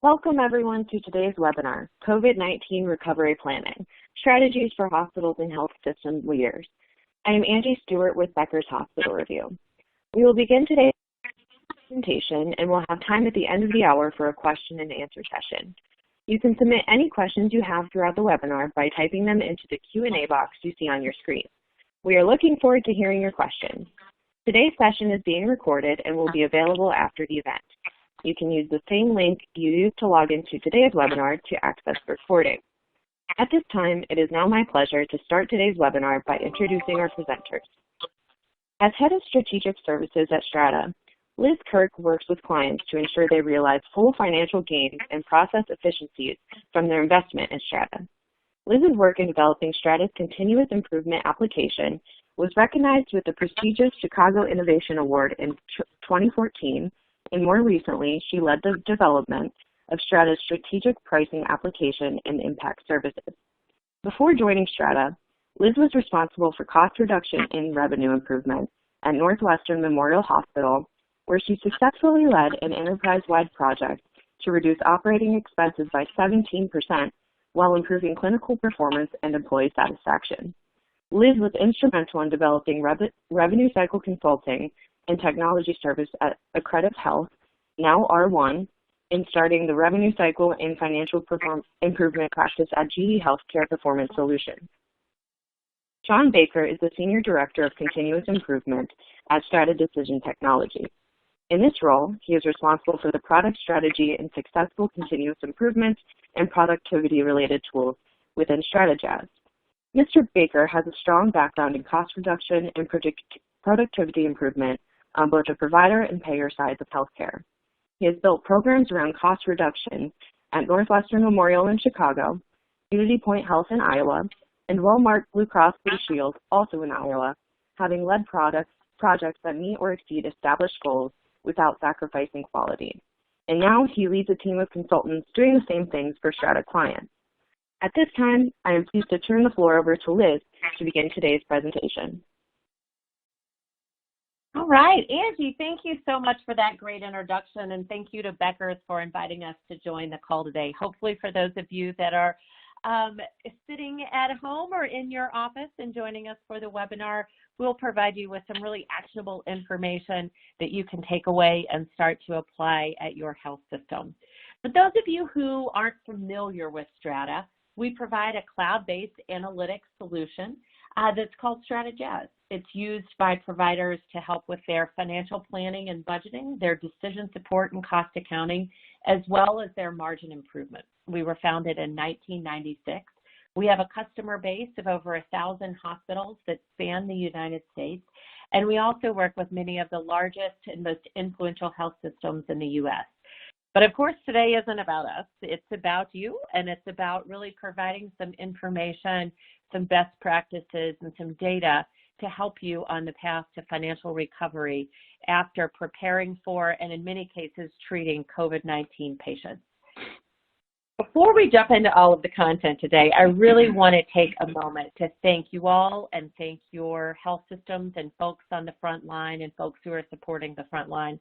Welcome everyone to today's webinar, COVID-19 Recovery Planning, Strategies for Hospitals and Health System Leaders. I am Angie Stewart with Becker's Hospital Review. We will begin today's presentation and we'll have time at the end of the hour for a question and answer session. You can submit any questions you have throughout the webinar by typing them into the Q&A box you see on your screen. We are looking forward to hearing your questions. Today's session is being recorded and will be available after the event. You can use the same link you used to log into today's webinar to access the recording. At this time, it is now my pleasure to start today's webinar by introducing our presenters. As Head of Strategic Services at Strata, Liz Kirk works with clients to ensure they realize full financial gains and process efficiencies from their investment in Strata. Liz's work in developing Strata's continuous improvement application was recognized with the prestigious Chicago Innovation Award in 2014, and more recently, she led the development of Strata's strategic pricing application and impact services. Before joining Strata, Liz was responsible for cost reduction and revenue improvement at Northwestern Memorial Hospital, where she successfully led an enterprise-wide project to reduce operating expenses by 17% while improving clinical performance and employee satisfaction. Liz was instrumental in developing revenue cycle consulting and technology service at Accredited Health, now R1, in starting the revenue cycle and financial improvement practice at GE Healthcare Performance Solutions. John Baker is the Senior Director of Continuous Improvement at Strata Decision Technology. In this role, he is responsible for the product strategy and successful continuous improvement and productivity-related tools within StrataJazz. Mr. Baker has a strong background in cost reduction and productivity improvement on both the provider and payer sides of healthcare. He has built programs around cost reduction at Northwestern Memorial in Chicago, Unity Point Health in Iowa, and Wellmark Blue Cross Blue Shield, also in Iowa, having led projects that meet or exceed established goals without sacrificing quality. And now he leads a team of consultants doing the same things for Strata clients. At this time, I am pleased to turn the floor over to Liz to begin today's presentation. All right, Angie, thank you so much for that great introduction, and thank you to Becker's for inviting us to join the call today. Hopefully for those of you that are sitting at home or in your office and joining us for the webinar, we'll provide you with some really actionable information that you can take away and start to apply at your health system. For those of you who aren't familiar with Strata, we provide a cloud-based analytics solution that's called StrataJazz. It's used by providers to help with their financial planning and budgeting, their decision support and cost accounting, as well as their margin improvement. We were founded in 1996. We have a customer base of over 1,000 hospitals that span the United States, and we also work with many of the largest and most influential health systems in the U.S. But of course, today isn't about us. It's about you, and it's about really providing some information, some best practices, and some data to help you on the path to financial recovery after preparing for, and in many cases, treating COVID-19 patients. Before we jump into all of the content today, I really want to take a moment to thank you all and thank your health systems and folks on the front line and folks who are supporting the front line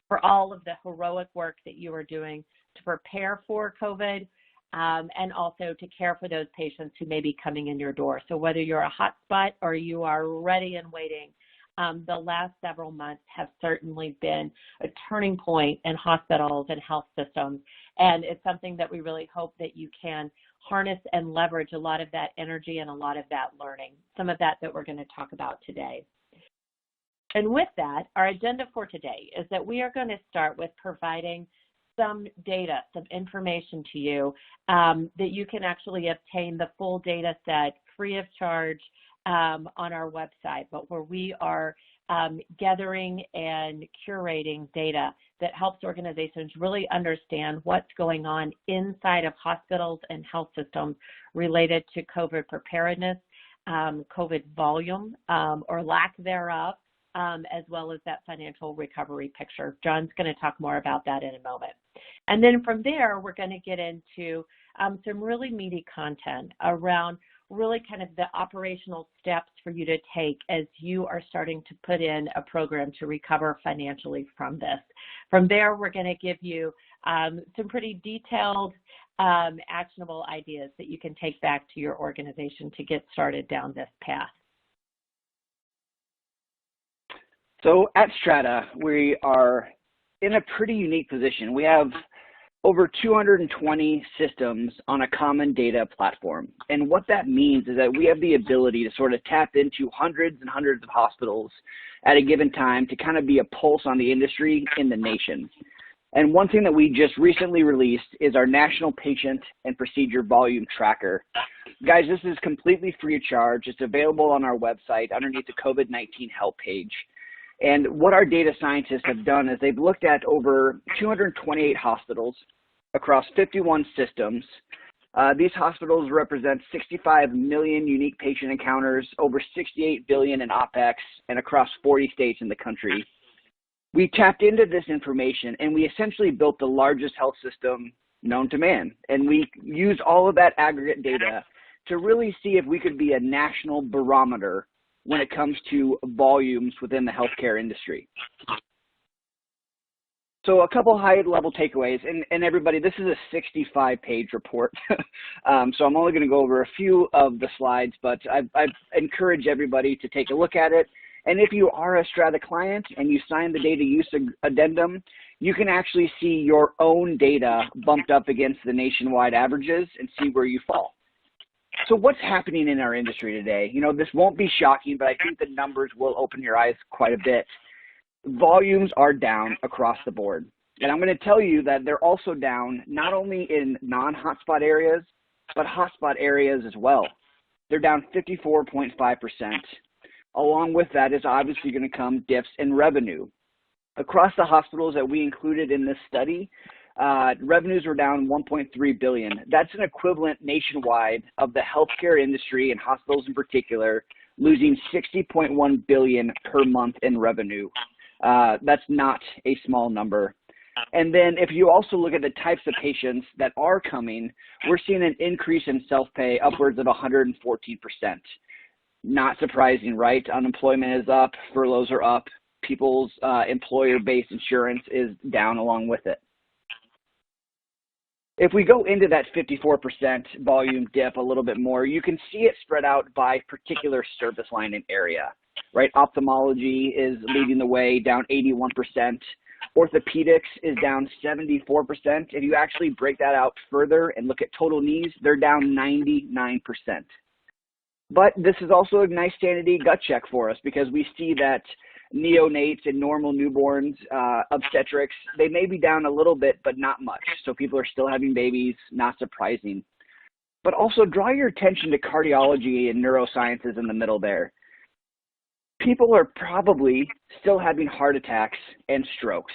for all of the heroic work that you are doing to prepare for COVID and also to care for those patients who may be coming in your door. So whether you're a hotspot or you are ready and waiting, the last several months have certainly been a turning point in hospitals and health systems. And it's something that we really hope that you can harness and leverage a lot of that energy and a lot of that learning, some of that we're going to talk about today. And with that, our agenda for today is that we are going to start with providing some data, some information to you that you can actually obtain the full data set free of charge on our website, but where we are gathering and curating data that helps organizations really understand what's going on inside of hospitals and health systems related to COVID preparedness, COVID volume or lack thereof, as well as that financial recovery picture. John's going to talk more about that in a moment. And then from there, we're going to get into some really meaty content around really kind of the operational steps for you to take as you are starting to put in a program to recover financially from this. From there, we're going to give you some pretty detailed, actionable ideas that you can take back to your organization to get started down this path. So at Strata, we are in a pretty unique position. We have over 220 systems on a common data platform. And what that means is that we have the ability to sort of tap into hundreds and hundreds of hospitals at a given time to kind of be a pulse on the industry in the nation. And one thing that we just recently released is our National Patient and Procedure Volume Tracker. Guys, this is completely free of charge. It's available on our website underneath the COVID-19 help page. And what our data scientists have done is they've looked at over 228 hospitals across 51 systems. These hospitals represent 65 million unique patient encounters, over 68 billion in OpEx, and across 40 states in the country. We tapped into this information and we essentially built the largest health system known to man. And we used all of that aggregate data to really see if we could be a national barometer when it comes to volumes within the healthcare industry. So a couple high-level takeaways, and everybody, this is a 65-page report, so I'm only going to go over a few of the slides, but I encourage everybody to take a look at it. And if you are a Strata client and you sign the data use addendum, you can actually see your own data bumped up against the nationwide averages and see where you fall. So what's happening in our industry today? You know, this won't be shocking, but I think the numbers will open your eyes quite a bit. Volumes are down across the board. And I'm going to tell you that they're also down not only in non-hotspot areas, but hotspot areas as well. They're down 54.5%. Along with that is obviously going to come dips in revenue. Across the hospitals that we included in this study, revenues were down 1.3 billion. That's an equivalent nationwide of the healthcare industry and hospitals in particular losing 60.1 billion per month in revenue. That's not a small number. And then if you also look at the types of patients that are coming, we're seeing an increase in self-pay upwards of 114%. Not surprising, right? Unemployment is up, furloughs are up, people's employer-based insurance is down along with it. If we go into that 54% volume dip a little bit more, you can see it spread out by particular service line and area, right? Ophthalmology is leading the way, down 81%. Orthopedics is down 74%. If you actually break that out further and look at total knees, they're down 99%. But this is also a nice sanity gut check for us because we see that neonates and normal newborns, obstetrics, they may be down a little bit, but not much. So people are still having babies, not surprising. But also draw your attention to cardiology and neurosciences in the middle there. People are probably still having heart attacks and strokes.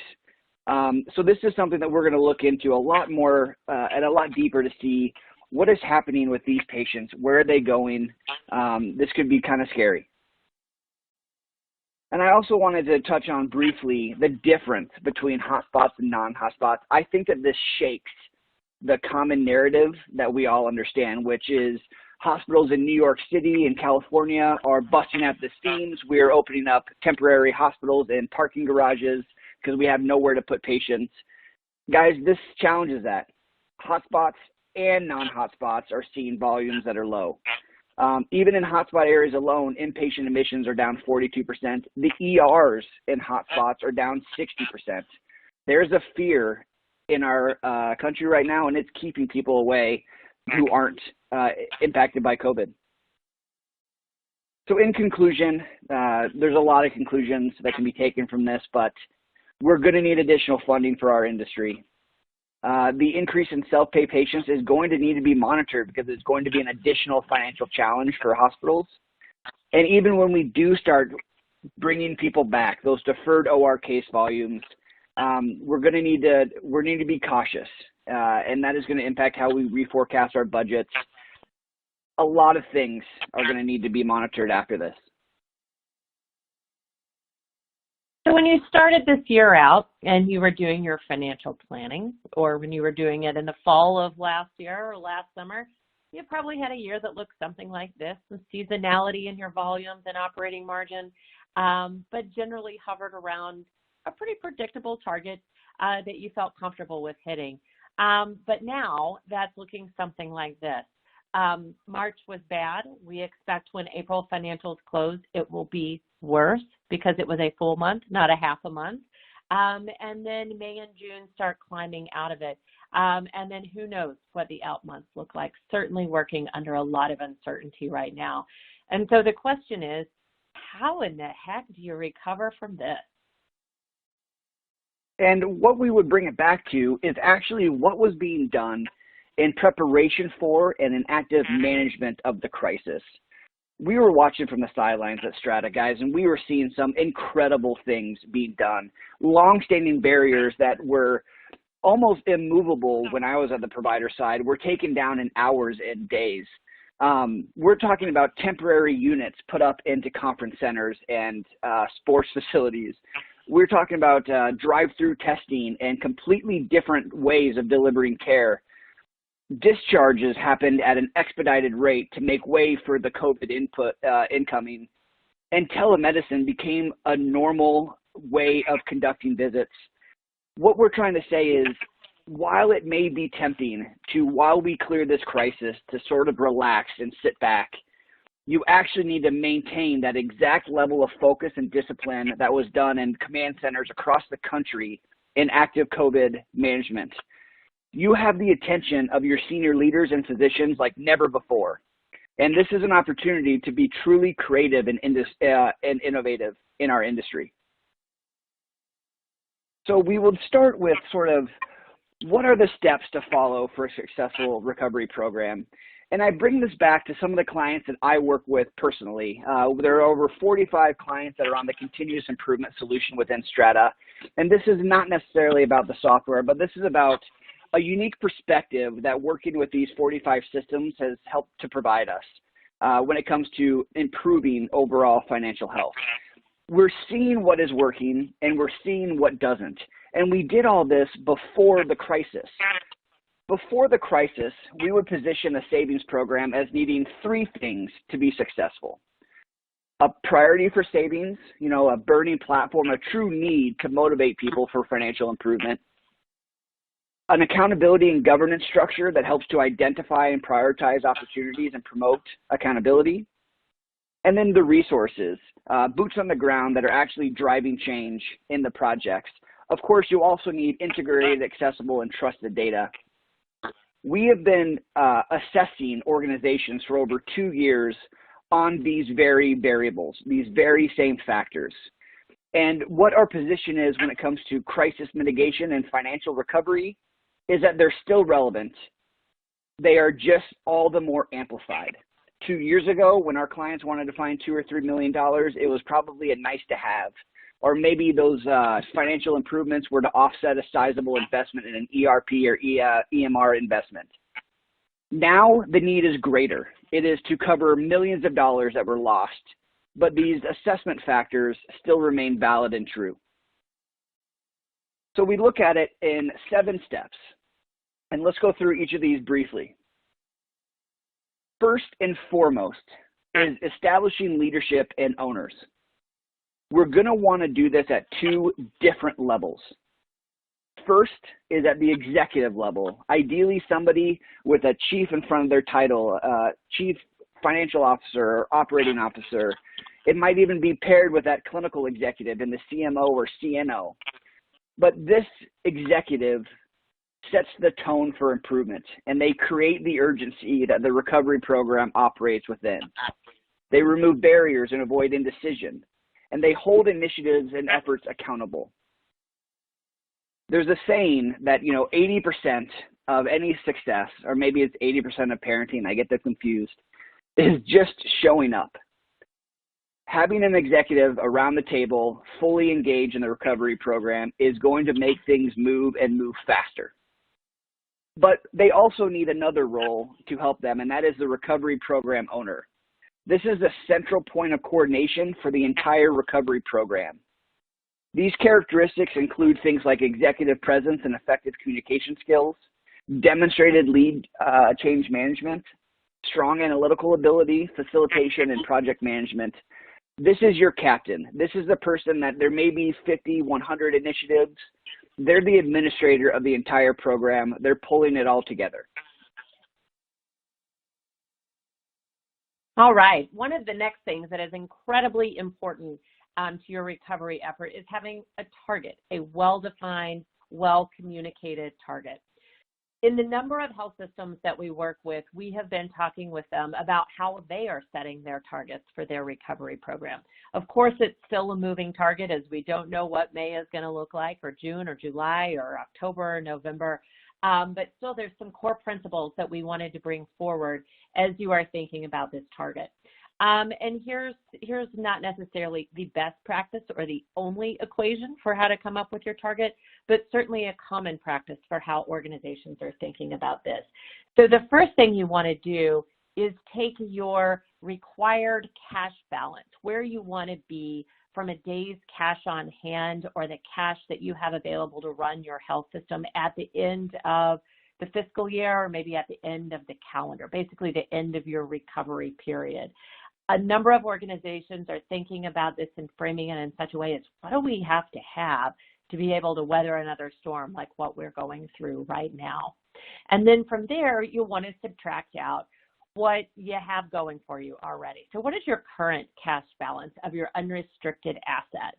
So this is something that we're going to look into a lot more and a lot deeper to see what is happening with these patients, where are they going. This could be kind of scary. And I also wanted to touch on briefly the difference between hotspots and non-hotspots. I think that this shakes the common narrative that we all understand, which is hospitals in New York City and California are busting at the seams. We are opening up temporary hospitals in parking garages because we have nowhere to put patients. Guys, this challenges that. Hotspots and non-hotspots are seeing volumes that are low. Even in hotspot areas alone, inpatient admissions are down 42%. The ERs in hotspots are down 60%. There's a fear in our country right now, and it's keeping people away who aren't impacted by COVID. So in conclusion, there's a lot of conclusions that can be taken from this, but we're going to need additional funding for our industry. The increase in self-pay patients is going to need to be monitored because it's going to be an additional financial challenge for hospitals. And even when we do start bringing people back, those deferred OR case volumes, we're going to need to be cautious, and that is going to impact how we reforecast our budgets. A lot of things are going to need to be monitored after this. So when you started this year out and you were doing your financial planning, or when you were doing it in the fall of last year or last summer, you probably had a year that looked something like this, some seasonality in your volumes and operating margin, but generally hovered around a pretty predictable target that you felt comfortable with hitting. But now that's looking something like this. March was bad. We expect when April financials close, it will be worse because it was a full month, not a half a month. And then May and June start climbing out of it. And then who knows what the out months look like, certainly working under a lot of uncertainty right now. And so the question is, how in the heck do you recover from this? And what we would bring it back to is actually what was being done in preparation for and in active management of the crisis. We were watching from the sidelines at Strata, guys, and we were seeing some incredible things being done. Long-standing barriers that were almost immovable when I was at the provider side were taken down in hours and days. We're talking about temporary units put up into conference centers and sports facilities. We're talking about drive-through testing and completely different ways of delivering care. Discharges happened at an expedited rate to make way for the COVID incoming, and telemedicine became a normal way of conducting visits. What we're trying to say is, while it may be tempting to, while we clear this crisis, to sort of relax and sit back, you actually need to maintain that exact level of focus and discipline that was done in command centers across the country in active COVID management. You have the attention of your senior leaders and physicians like never before. And this is an opportunity to be truly creative and innovative in our industry. So we will start with sort of what are the steps to follow for a successful recovery program. And I bring this back to some of the clients that I work with personally. There are over 45 clients that are on the continuous improvement solution within Strata. And this is not necessarily about the software, but this is about a unique perspective that working with these 45 systems has helped to provide us when it comes to improving overall financial health. We're seeing what is working and we're seeing what doesn't. And we did all this before the crisis. Before the crisis, we would position a savings program as needing three things to be successful. A priority for savings, a burning platform, a true need to motivate people for financial improvement. An accountability and governance structure that helps to identify and prioritize opportunities and promote accountability. And then the resources, boots on the ground that are actually driving change in the projects. Of course, you also need integrated, accessible, and trusted data. We have been assessing organizations for over 2 years on these very variables, these very same factors. And what our position is when it comes to crisis mitigation and financial recovery is that they're still relevant. They are just all the more amplified. 2 years ago, when our clients wanted to find $2 or $3 million, it was probably a nice to have. Or maybe those financial improvements were to offset a sizable investment in an ERP or EMR investment. Now the need is greater. It is to cover millions of dollars that were lost, but these assessment factors still remain valid and true. So we look at it in 7 steps, and let's go through each of these briefly. First and foremost is establishing leadership and owners. We're going to want to do this at 2 different levels. First is at the executive level, ideally somebody with a chief in front of their title, chief financial officer or operating officer. It might even be paired with that clinical executive in the CMO or CNO. But this executive sets the tone for improvement, and they create the urgency that the recovery program operates within. They remove barriers and avoid indecision, and they hold initiatives and efforts accountable. There's a saying that, 80% of any success, or maybe it's 80% of parenting, I get that confused, is just showing up. Having an executive around the table fully engaged in the recovery program is going to make things move and move faster. But they also need another role to help them, and that is the recovery program owner. This is the central point of coordination for the entire recovery program. These characteristics include things like executive presence and effective communication skills, demonstrated lead change management, strong analytical ability, facilitation, and project management. This is your captain. This is the person that there may be 50, 100 initiatives, They're the administrator of the entire program. They're pulling it all together. All right. One of the next things that is incredibly important to your recovery effort is having a target, a well-defined, well-communicated target. In the number of health systems that we work with, we have been talking with them about how they are setting their targets for their recovery program. Of course, it's still a moving target as we don't know what May is going to look like, or June or July or October or November. But still, there's some core principles that we wanted to bring forward as you are thinking about this target. And here's not necessarily the best practice or the only equation for how to come up with your target, but certainly a common practice for how organizations are thinking about this. So the first thing you want to do is take your required cash balance, where you want to be from a day's cash on hand or the cash that you have available to run your health system at the end of the fiscal year, or maybe at the end of the calendar, basically the end of your recovery period. A number of organizations are thinking about this and framing it in such a way as, what do we have to be able to weather another storm like what we're going through right now? And then from there, you'll want to subtract out what you have going for you already. So what is your current cash balance of your unrestricted assets?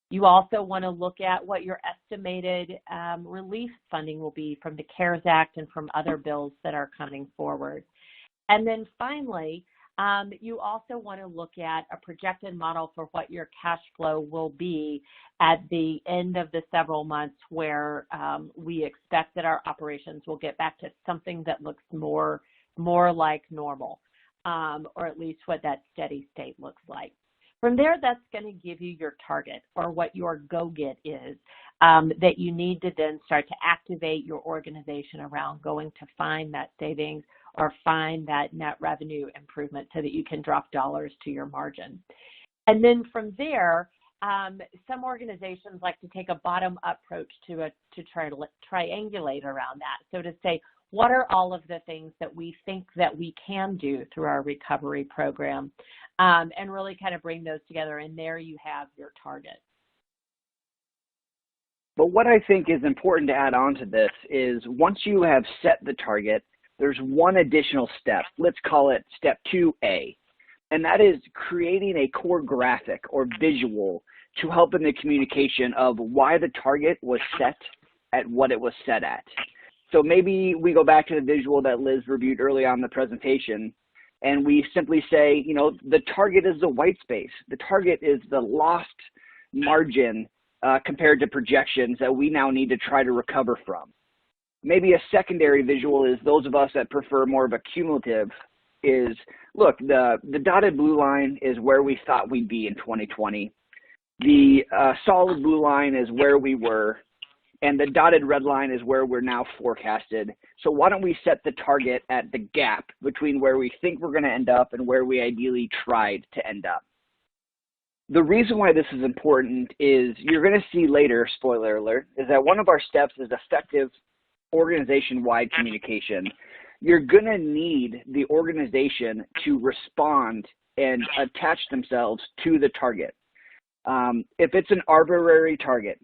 You also want to look at what your estimated relief funding will be from the CARES Act and from other bills that are coming forward. And then finally, you also want to look at a projected model for what your cash flow will be at the end of the several months where we expect that our operations will get back to something that looks more like normal, or at least what that steady state looks like. From there, that's going to give you your target, or what your go-get is, that you need to then start to activate your organization around going to find that savings or find that net revenue improvement so that you can drop dollars to your margin. And then from there, some organizations like to take a bottom-up approach to try to triangulate around that. So to say, what are all of the things that we think that we can do through our recovery program, and really kind of bring those together, and there you have your target. But what I think is important to add on to this is, once you have set the target, there's one additional step. Let's call it step 2A, and that is creating a core graphic or visual to help in the communication of why the target was set at what it was set at. So maybe we go back to the visual that Liz reviewed early on in the presentation, and we simply say, the target is the white space. The target is the lost margin compared to projections that we now need to try to recover from. Maybe a secondary visual is those of us that prefer more of a cumulative is, look, the dotted blue line is where we thought we'd be in 2020. The solid blue line is where we were, and the dotted red line is where we're now forecasted. So why don't we set the target at the gap between where we think we're going to end up and where we ideally tried to end up? The reason why this is important is you're going to see later, spoiler alert, is that one of our steps is effective organization-wide communication. You're going to need the organization to respond and attach themselves to the target. If it's an arbitrary target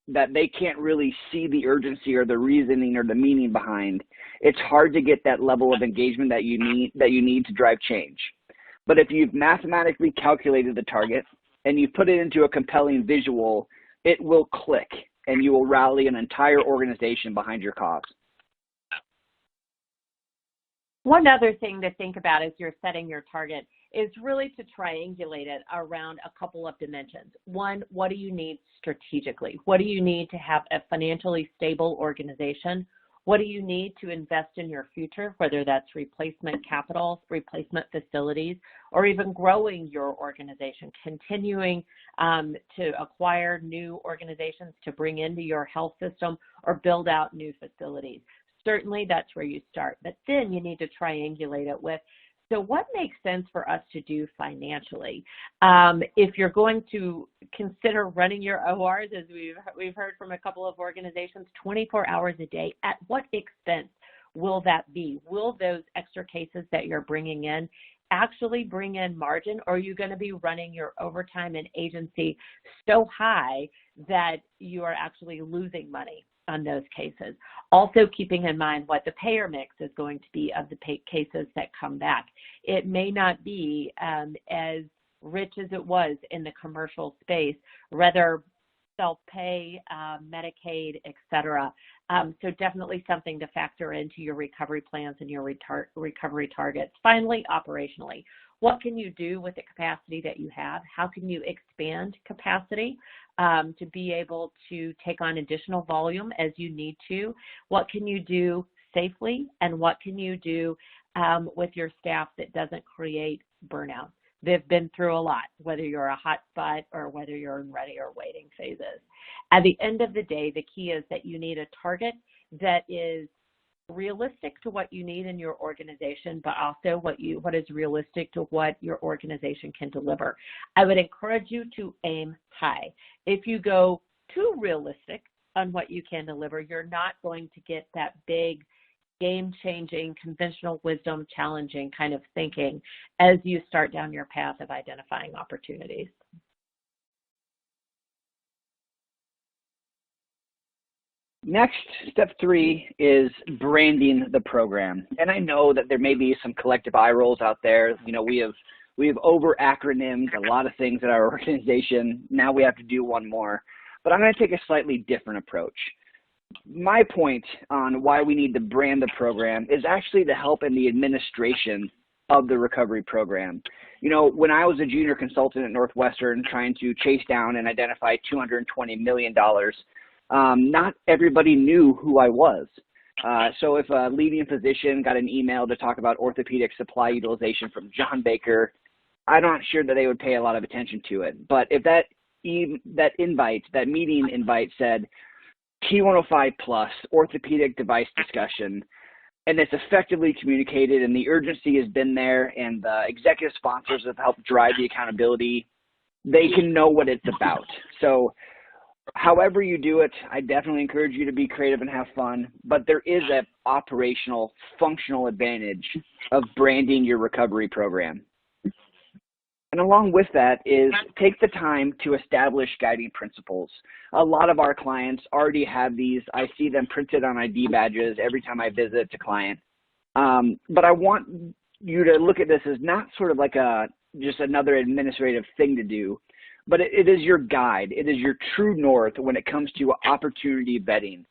that they can't really see the urgency or the reasoning or the meaning behind, it's hard to get that level of engagement that you need to drive change. But if you've mathematically calculated the target and you put it into a compelling visual, it will click and you will rally an entire organization behind your cause. One other thing to think about as you're setting your target is really to triangulate it around a couple of dimensions. One, what do you need strategically? What do you need to have a financially stable organization? What do you need to invest in your future, whether that's replacement capital, replacement facilities, or even growing your organization, continuing to acquire new organizations to bring into your health system or build out new facilities? Certainly that's where you start, but then you need to triangulate it with, so what makes sense for us to do financially? If you're going to consider running your ORs, as we've heard from a couple of organizations, 24 hours a day, at what expense will that be? Will those extra cases that you're bringing in actually bring in margin, or are you going to be running your overtime and agency so high that you are actually losing money on those cases? Also keeping in mind what the payer mix is going to be of the cases that come back. It may not be as rich as it was in the commercial space, rather self-pay, Medicaid, et cetera. So definitely something to factor into your recovery plans and your recovery targets. Finally, operationally, what can you do with the capacity that you have? How can you expand capacity to be able to take on additional volume as you need to? What can you do safely, and what can you do with your staff that doesn't create burnout? They've been through a lot, whether you're a hot spot or whether you're in ready or waiting phases. At the end of the day, the key is that you need a target that is realistic to what you need in your organization, but also what is realistic to what your organization can deliver. I would encourage you to aim high. If you go too realistic on what you can deliver, you're not going to get that big, game-changing, conventional wisdom challenging kind of thinking as you start down your path of identifying opportunities. Next, step 3 is branding the program. And I know that there may be some collective eye rolls out there. You know, we have over acronymed a lot of things at our organization. Now we have to do one more. But I'm going to take a slightly different approach. My point on why we need to brand the program is actually to help in the administration of the recovery program. You know, when I was a junior consultant at Northwestern trying to chase down and identify $220 million, not everybody knew who I was. So if a leading physician got an email to talk about orthopedic supply utilization from John Baker, I'm not sure that they would pay a lot of attention to it. But if that meeting invite said, T105 plus orthopedic device discussion, and it's effectively communicated and the urgency has been there and the executive sponsors have helped drive the accountability, they can know what it's about. So however you do it, I definitely encourage you to be creative and have fun, but there is an operational, functional advantage of branding your recovery program. And along with that is take the time to establish guiding principles. A lot of our clients already have these. I see them printed on ID badges every time I visit a client. But I want you to look at this as not sort of like just another administrative thing to do, but it is your guide. It is your true north when it comes to opportunity vetting.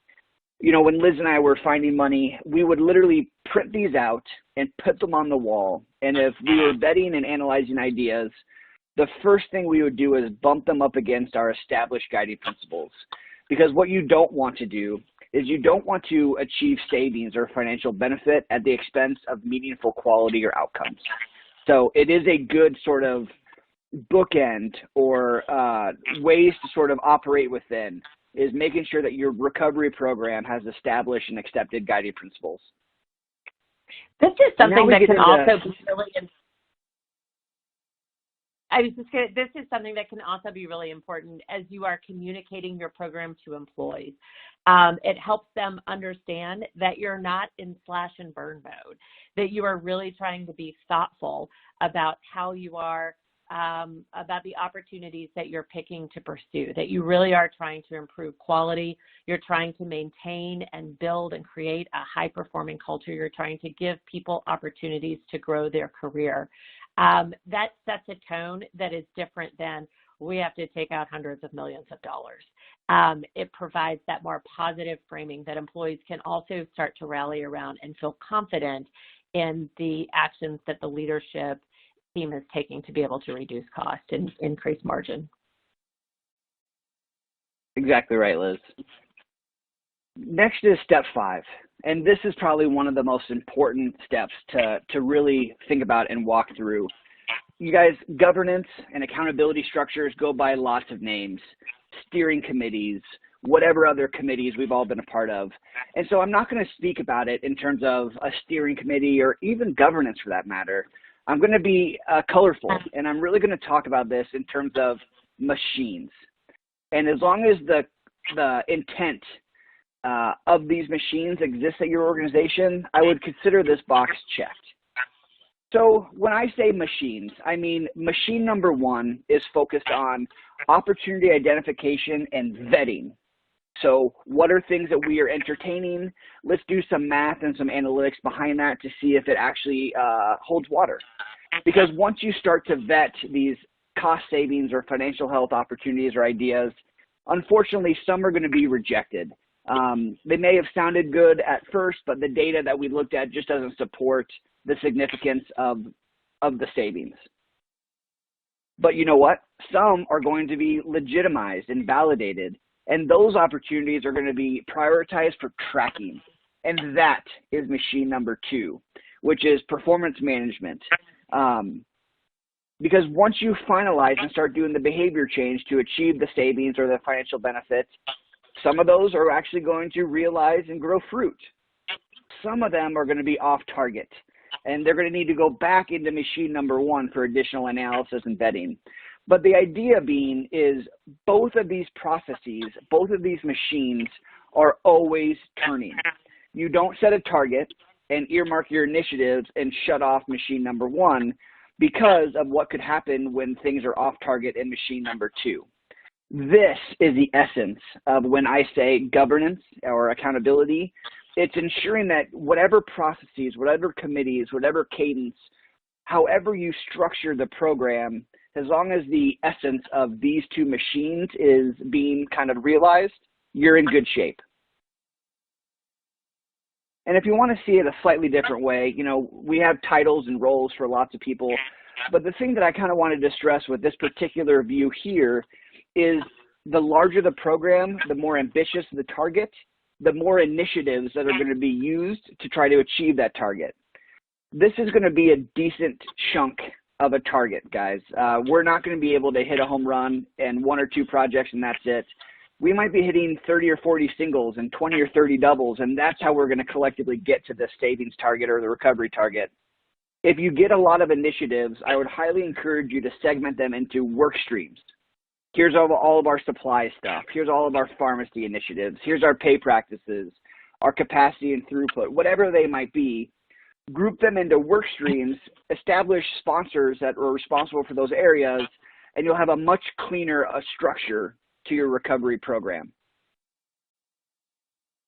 You know, when Liz and I were finding money, we would literally print these out and put them on the wall. And if we were vetting and analyzing ideas, the first thing we would do is bump them up against our established guiding principles. Because what you don't want to do is you don't want to achieve savings or financial benefit at the expense of meaningful quality or outcomes. So it is a good sort of bookend or ways to sort of operate within is making sure that your recovery program has established and accepted guiding principles. This is something that can also be really this is something that can also be really important as you are communicating your program to employees. It helps them understand that you're not in slash and burn mode, that you are really trying to be thoughtful about how you are about the opportunities that you're picking to pursue, that you really are trying to improve quality, you're trying to maintain and build and create a high-performing culture, you're trying to give people opportunities to grow their career. That sets a tone that is different than we have to take out hundreds of millions of dollars. It provides that more positive framing that employees can also start to rally around and feel confident in the actions that the leadership team is taking to be able to reduce cost and increase margin. Exactly right, Liz. Next is step 5. And this is probably one of the most important steps to really think about and walk through. You guys, governance and accountability structures go by lots of names, steering committees, whatever other committees we've all been a part of. And so I'm not going to speak about it in terms of a steering committee or even governance for that matter. I'm going to be colorful, and I'm really going to talk about this in terms of machines. And as long as the intent of these machines exists at your organization, I would consider this box checked. So when I say machines, I mean machine number one is focused on opportunity identification and vetting. So what are things that we are entertaining? Let's do some math and some analytics behind that to see if it actually holds water. Because once you start to vet these cost savings or financial health opportunities or ideas, unfortunately, some are going to be rejected. They may have sounded good at first, but the data that we looked at just doesn't support the significance of the savings. But you know what? Some are going to be legitimized and validated, and those opportunities are going to be prioritized for tracking. And that is machine number two, which is performance management. Because once you finalize and start doing the behavior change to achieve the savings or the financial benefits, some of those are actually going to realize and grow fruit. Some of them are going to be off target, and they're going to need to go back into machine number one for additional analysis and vetting. But the idea being is both of these processes, both of these machines are always turning. You don't set a target and earmark your initiatives and shut off machine number one because of what could happen when things are off target in machine number two. This is the essence of when I say governance or accountability. It's ensuring that whatever processes, whatever committees, whatever cadence, however you structure the program, as long as the essence of these two machines is being kind of realized, you're in good shape. And if you want to see it a slightly different way, you know, we have titles and roles for lots of people, but the thing that I kind of wanted to stress with this particular view here is the larger the program, the more ambitious the target, the more initiatives that are going to be used to try to achieve that target. This is going to be a decent chunk of a target, guys. We're not going to be able to hit a home run and 1 or 2 projects and that's it. We might be hitting 30 or 40 singles and 20 or 30 doubles, and that's how we're going to collectively get to the savings target or the recovery target. If you get a lot of initiatives, I would highly encourage you to segment them into work streams. Here's all of our supply stuff. Here's all of our pharmacy initiatives. Here's our pay practices, our capacity and throughput, whatever they might be. Group them into work streams, establish sponsors that are responsible for those areas, and you'll have a much cleaner structure to your recovery program.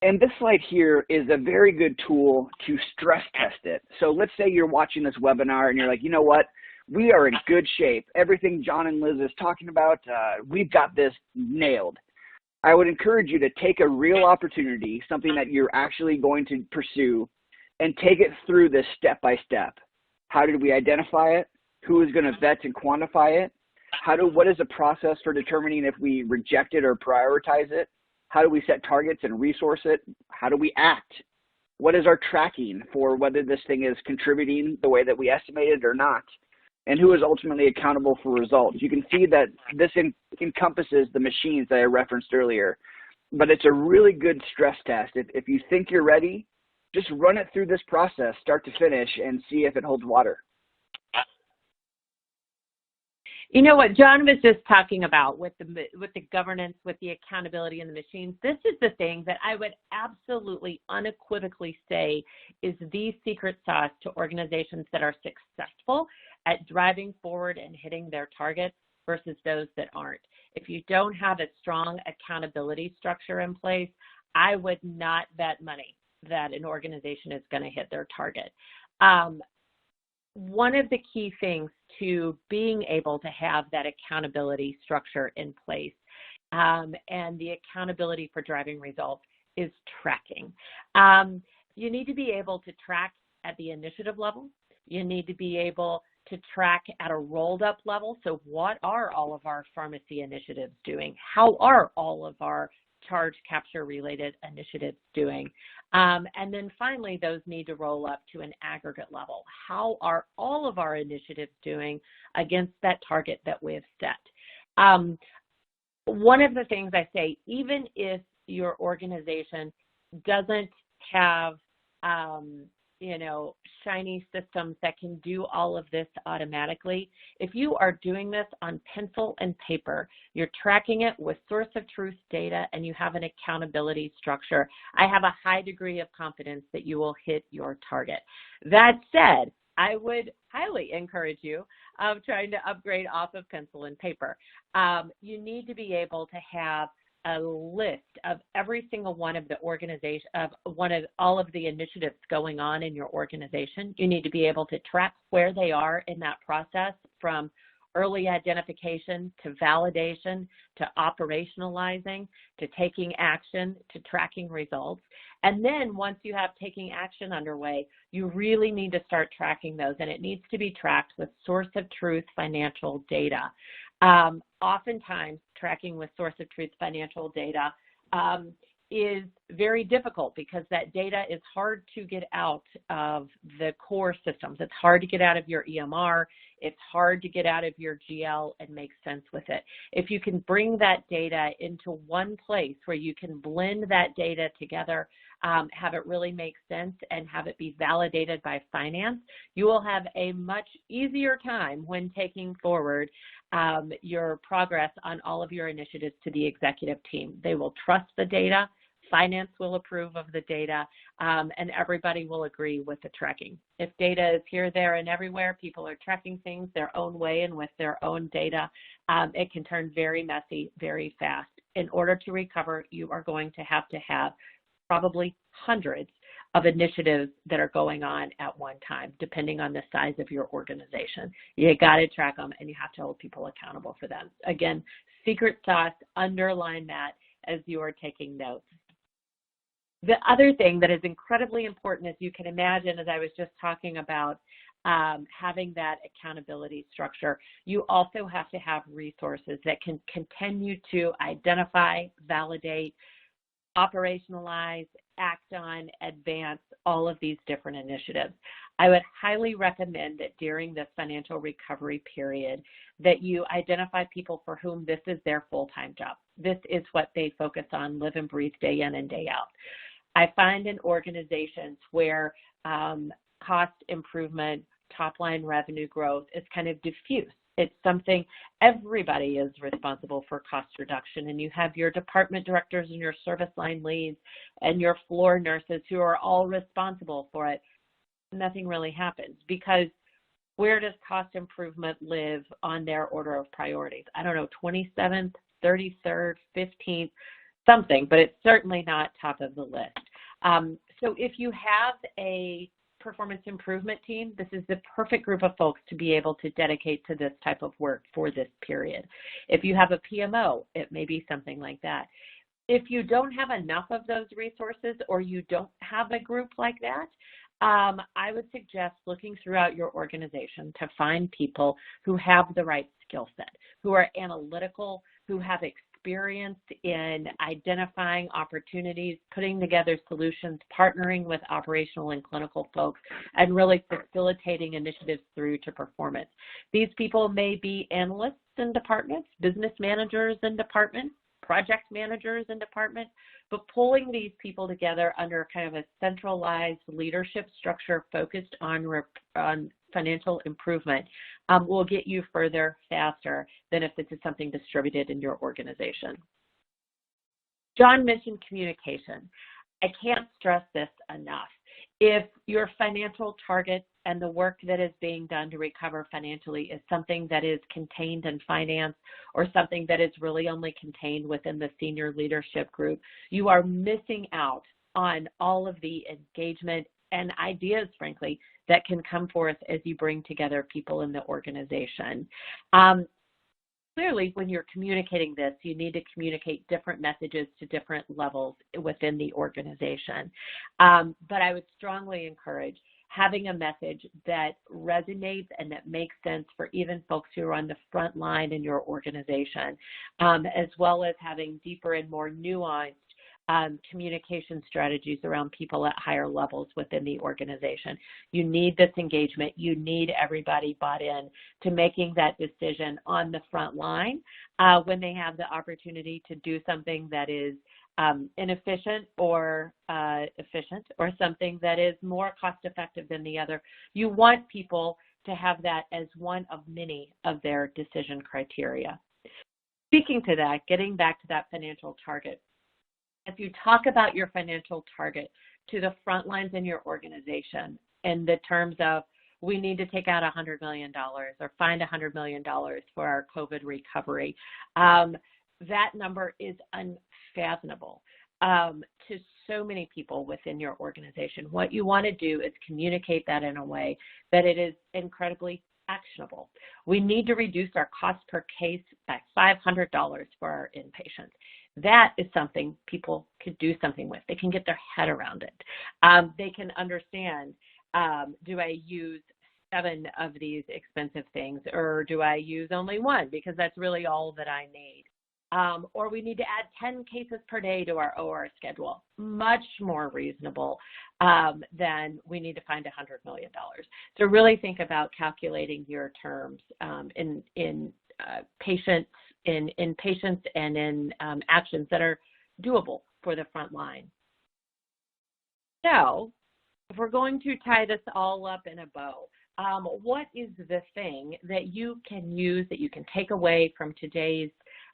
And this slide here is a very good tool to stress test it. So let's say you're watching this webinar and you're like, you know what? We are in good shape. Everything John and Liz is talking about, we've got this nailed. I would encourage you to take a real opportunity, something that you're actually going to pursue, and take it through this step by step. How did we identify it? Who is going to vet and quantify it? What is the process for determining if we reject it or prioritize it? How do we set targets and resource it? How do we act? What is our tracking for whether this thing is contributing the way that we estimated or not? And who is ultimately accountable for results? You can see that this encompasses the machines that I referenced earlier, but it's a really good stress test. If you think you're ready, just run it through this process, start to finish, and see if it holds water. You know what John was just talking about with the governance, with the accountability in the machines. This is the thing that I would absolutely unequivocally say is the secret sauce to organizations that are successful at driving forward and hitting their targets versus those that aren't. If you don't have a strong accountability structure in place, I would not bet money that an organization is going to hit their target. One of the key things to being able to have that accountability structure in place and the accountability for driving results is tracking. You need to be able to track at the initiative level. You need to be able to track at a rolled up level. So what are all of our pharmacy initiatives doing? How are all of our charge capture related initiatives doing? And then finally, those need to roll up to an aggregate level. How are all of our initiatives doing against that target that we have set? One of the things I say, even if your organization doesn't have, shiny systems that can do all of this automatically, if you are doing this on pencil and paper, you're tracking it with source of truth data, and you have an accountability structure, I have a high degree of confidence that you will hit your target. That said, I would highly encourage you trying to upgrade off of pencil and paper. You need to be able to have a list of every single one of the organization, of all of the initiatives going on in your organization. You need to be able to track where they are in that process, from early identification to validation to operationalizing to taking action to tracking results. And then once you have taking action underway, you really need to start tracking those, and it needs to be tracked with source of truth financial data. Oftentimes, tracking with source of truth financial data is very difficult because that data is hard to get out of the core systems. It's hard to get out of your EMR. It's hard to get out of your GL and make sense with it. If you can bring that data into one place where you can blend that data together, have it really make sense, and have it be validated by finance, you will have a much easier time when taking forward your progress on all of your initiatives to the executive team. They will trust the data, finance will approve of the data, and everybody will agree with the tracking. If data is here, there, and everywhere, people are tracking things their own way and with their own data, it can turn very messy very fast. In order to recover, you are going to have probably hundreds of initiatives that are going on at one time, depending on the size of your organization. You got to track them, and you have to hold people accountable for them. Again, secret sauce, underline that as you are taking notes. The other thing that is incredibly important, as you can imagine, as I was just talking about, having that accountability structure, you also have to have resources that can continue to identify, validate, operationalize, act on, advance all of these different initiatives. I would highly recommend that during this financial recovery period that you identify people for whom this is their full-time job. This is what they focus on, live and breathe day in and day out. I find in organizations where cost improvement, top-line revenue growth is kind of diffuse. It's something everybody is responsible for cost reduction, and you have your department directors and your service line leads and your floor nurses who are all responsible for it. Nothing really happens, because where does cost improvement live on their order of priorities? I don't know, 27th, 33rd, 15th, something, but it's certainly not top of the list. So if you have a performance improvement team, this is the perfect group of folks to be able to dedicate to this type of work for this period. If you have a PMO, it may be something like that. If you don't have enough of those resources, or you don't have a group like that, I would suggest looking throughout your organization to find people who have the right skill set, who are analytical, who have experience in identifying opportunities, putting together solutions, partnering with operational and clinical folks, and really facilitating initiatives through to performance. These people may be analysts in departments, business managers in departments, project managers in departments, but pulling these people together under kind of a centralized leadership structure focused on financial improvement will get you further faster than if this is something distributed in your organization. John mentioned communication. I can't stress this enough. If your financial target and the work that is being done to recover financially is something that is contained in finance, or something that is really only contained within the senior leadership group, you are missing out on all of the engagement and ideas, frankly, that can come forth as you bring together people in the organization. Clearly, when you're communicating this, you need to communicate different messages to different levels within the organization. But I would strongly encourage having a message that resonates and that makes sense for even folks who are on the front line in your organization, as well as having deeper and more nuanced communication strategies around people at higher levels within the organization. You need this engagement. You need everybody bought in to making that decision on the front line when they have the opportunity to do something that is inefficient or efficient, or something that is more cost effective than the other. You want people to have that as one of many of their decision criteria. Speaking to that, getting back to that financial target, if you talk about your financial target to the front lines in your organization in the terms of we need to take out $100 million or find $100 million for our COVID recovery. That number is unfathomable to so many people within your organization. What you want to do is communicate that in a way that it is incredibly actionable. We need to reduce our cost per case by $500 for our inpatients. That is something people could do something with. They can get their head around it. They can understand, do I use 7 of these expensive things, or do I use only 1 because that's really all that I need? Or we need to add 10 cases per day to our OR schedule. Much more reasonable than we need to find $100 million. So really think about calculating your terms in patients and in actions that are doable for the front line. So if we're going to tie this all up in a bow, what is the thing that you can use, that you can take away from today's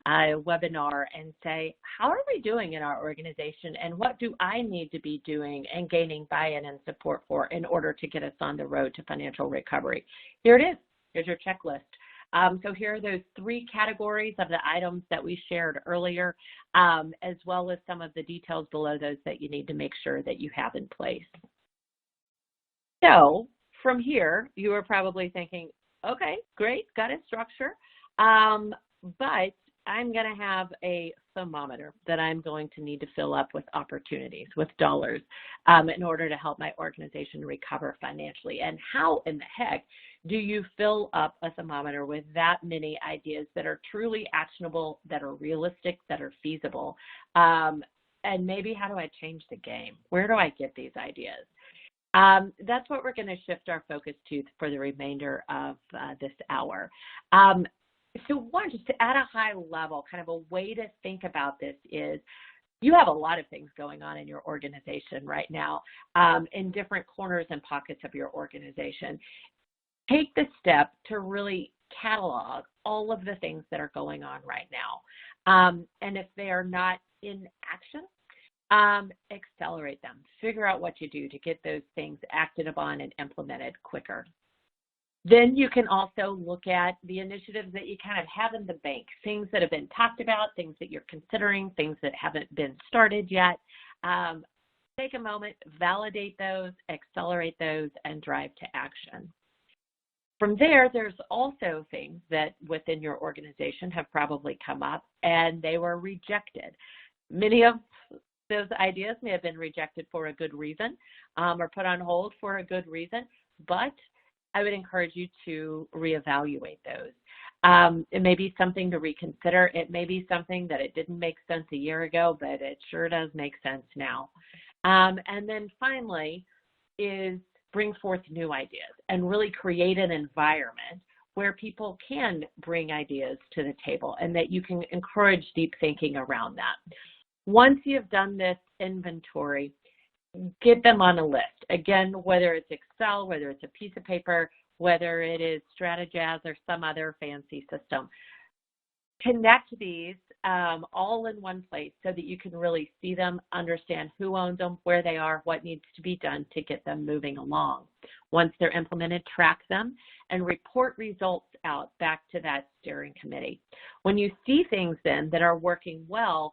webinar and say, how are we doing in our organization, and what do I need to be doing and gaining buy-in and support for in order to get us on the road to financial recovery? Here it is. Here's your checklist. So here are those 3 categories of the items that we shared earlier, as well as some of the details below those that you need to make sure that you have in place. So from here, you are probably thinking, okay, great, got a structure, but I'm going to have a thermometer that I'm going to need to fill up with opportunities, with dollars, in order to help my organization recover financially. And how in the heck do you fill up a thermometer with that many ideas that are truly actionable, that are realistic, that are feasible? And maybe how do I change the game? Where do I get these ideas? That's what we're going to shift our focus to for the remainder of this hour. So one, just at a high level, kind of a way to think about this is you have a lot of things going on in your organization right now, in different corners and pockets of your organization. Take the step to really catalog all of the things that are going on right now. And if they are not in action, accelerate them. Figure out what you do to get those things acted upon and implemented quicker. Then you can also look at the initiatives that you kind of have in the bank, things that have been talked about, things that you're considering, things that haven't been started yet. Take a moment, validate those, accelerate those, and drive to action. From there, there's also things that within your organization have probably come up and they were rejected. Many of those ideas may have been rejected for a good reason, or put on hold for a good reason, but I would encourage you to reevaluate those. It may be something to reconsider. It may be something that it didn't make sense a year ago, but it sure does make sense now. And then finally is bring forth new ideas and really create an environment where people can bring ideas to the table and that you can encourage deep thinking around that. Once you've done this inventory, get them on a list. Again, whether it's Excel, whether it's a piece of paper, whether it is Strata or some other fancy system. Connect these all in one place so that you can really see them, understand who owns them, where they are, what needs to be done to get them moving along. Once they're implemented, track them and report results out back to that steering committee. When you see things then that are working well,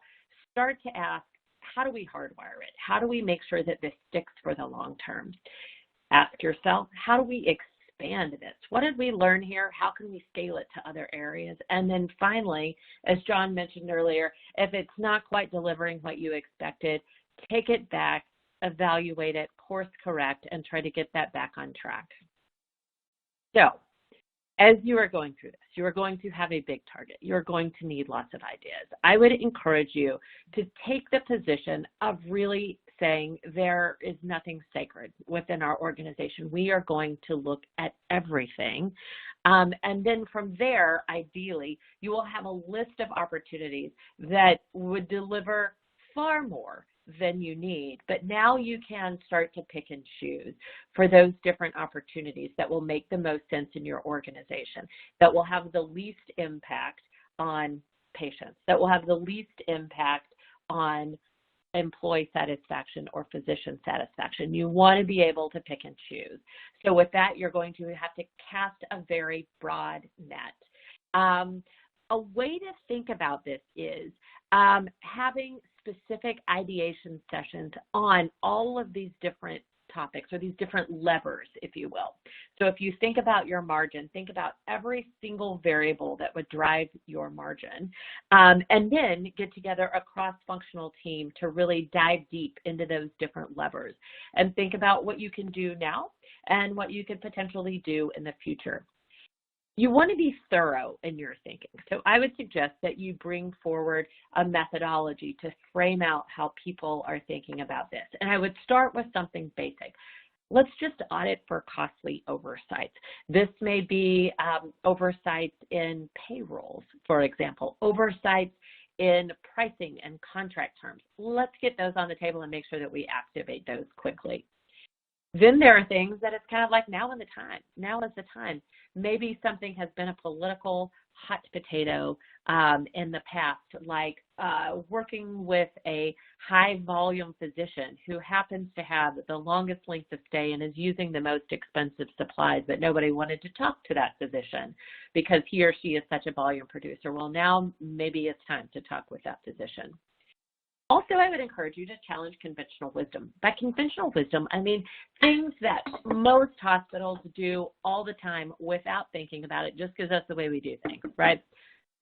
start to ask, how do we hardwire it? How do we make sure that this sticks for the long term? Ask yourself, how do we expand this? What did we learn here? How can we scale it to other areas? And then finally, as John mentioned earlier, if it's not quite delivering what you expected, take it back, evaluate it, course correct, and try to get that back on track. So, as you are going through this, you are going to have a big target. You're going to need lots of ideas. I would encourage you to take the position of really saying there is nothing sacred within our organization. We are going to look at everything. And then from there, ideally, you will have a list of opportunities that would deliver far more than you need, but now you can start to pick and choose for those different opportunities that will make the most sense in your organization, that will have the least impact on patients, that will have the least impact on employee satisfaction or physician satisfaction. You want to be able to pick and choose. So with that, you're going to have to cast a very broad net. A way to think about this is having specific ideation sessions on all of these different topics or these different levers, if you will. So if you think about your margin, think about every single variable that would drive your margin, and then get together a cross-functional team to really dive deep into those different levers and think about what you can do now and what you could potentially do in the future. You want to be thorough in your thinking. So I would suggest that you bring forward a methodology to frame out how people are thinking about this. And I would start with something basic. Let's just audit for costly oversights. This may be oversights in payrolls, for example, oversights in pricing and contract terms. Let's get those on the table and make sure that we activate those quickly. Then there are things that it's kind of like now is the time. Maybe something has been a political hot potato in the past, like working with a high volume physician who happens to have the longest length of stay and is using the most expensive supplies, but nobody wanted to talk to that physician because he or she is such a volume producer. Well, now maybe it's time to talk with that physician. Also, I would encourage you to challenge conventional wisdom. By conventional wisdom, I mean things that most hospitals do all the time without thinking about it, just because that's the way we do things, right?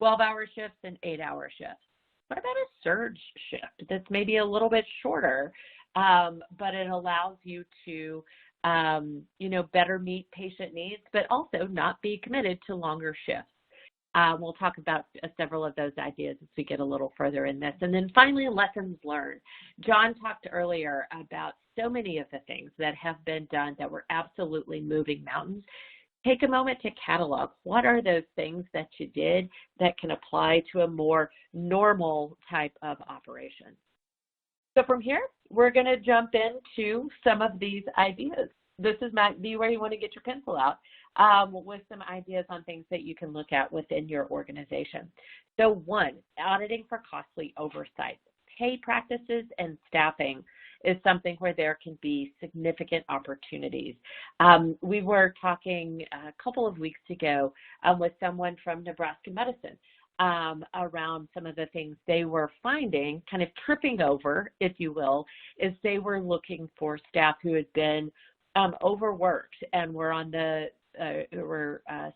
12-hour shifts and 8-hour shifts. What about a surge shift that's maybe a little bit shorter, but it allows you to, better meet patient needs, but also not be committed to longer shifts? We'll talk about several of those ideas as we get a little further in this. And then finally, lessons learned. John talked earlier about so many of the things that have been done that were absolutely moving mountains. Take a moment to catalog. What are those things that you did that can apply to a more normal type of operation? So from here, we're going to jump into some of these ideas. This is might be where you want to get your pencil out with some ideas on things that you can look at within your organization. So one, auditing for costly oversight. Pay practices and staffing is something where there can be significant opportunities. We were talking a couple of weeks ago with someone from Nebraska Medicine around some of the things they were finding, kind of tripping over, if you will, is they were looking for staff who had been overworked and were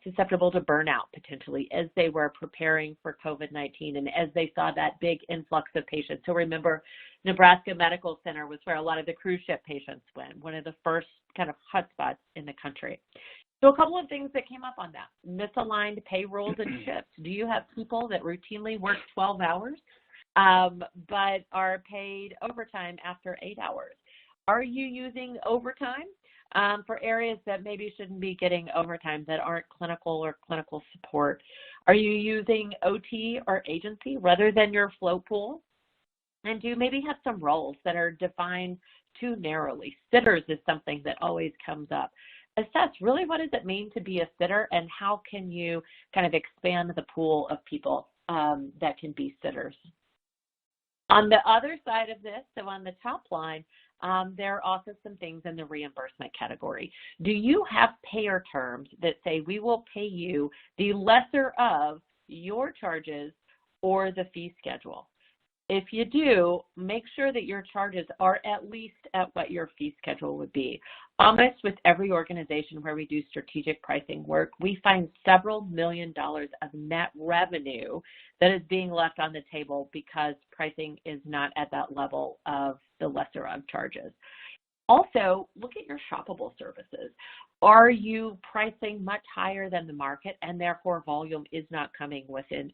susceptible to burnout potentially as they were preparing for COVID-19 and as they saw that big influx of patients. So remember, Nebraska Medical Center was where a lot of the cruise ship patients went, one of the first kind of hotspots in the country. So a couple of things that came up on that. Misaligned payrolls and shifts. Do you have people that routinely work 12 hours but are paid overtime after 8 hours? Are you using overtime for areas that maybe shouldn't be getting overtime that aren't clinical or clinical support? Are you using OT or agency rather than your float pool? And do you maybe have some roles that are defined too narrowly? Sitters is something that always comes up. Assess really what does it mean to be a sitter and how can you kind of expand the pool of people that can be sitters. On the other side of this, so on the top line, there are also some things in the reimbursement category. Do you have payer terms that say we will pay you the lesser of your charges or the fee schedule? If you do, make sure that your charges are at least at what your fee schedule would be. Almost with every organization where we do strategic pricing work, we find several $1 million of net revenue that is being left on the table because pricing is not at that level of the lesser of charges. Also, look at your shoppable services. Are you pricing much higher than the market and therefore volume is not coming